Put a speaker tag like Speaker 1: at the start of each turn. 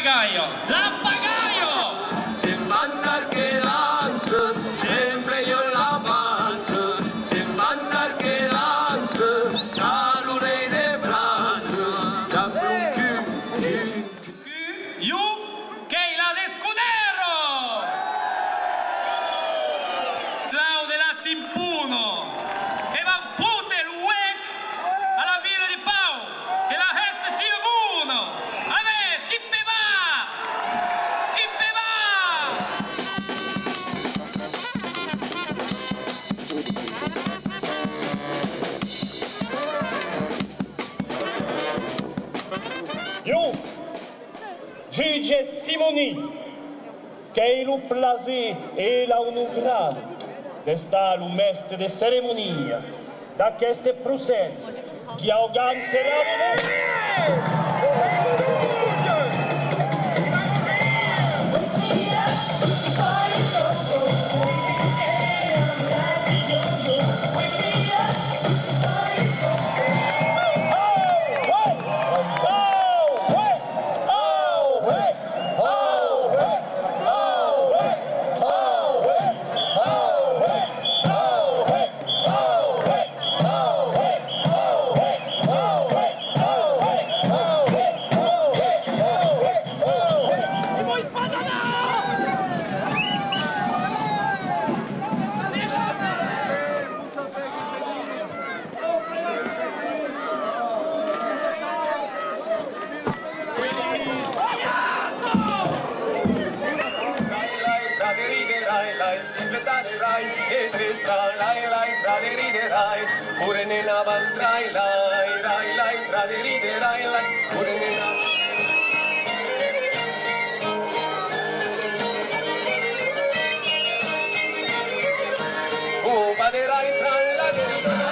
Speaker 1: L'appagaio! L'appagaio!
Speaker 2: Se pensar che danza, sempre io l'avanzo. Se pensar che danza, calore de braccio. Dammi un
Speaker 1: Io che la de Scudero! Claude Lattimpuno! E van fute il wec alla villa di Pau! E la hest sia buono! A me, chi me va? Chi me va?
Speaker 3: Io, Gigi Simoni, che il plaisir e la onorar de sta lo mestre de ceremonia da questo processo che organizerà
Speaker 2: e tre tra riderai, pure nella vantrai, tra riderai, pure nella... Oh, baderai tra la riderai.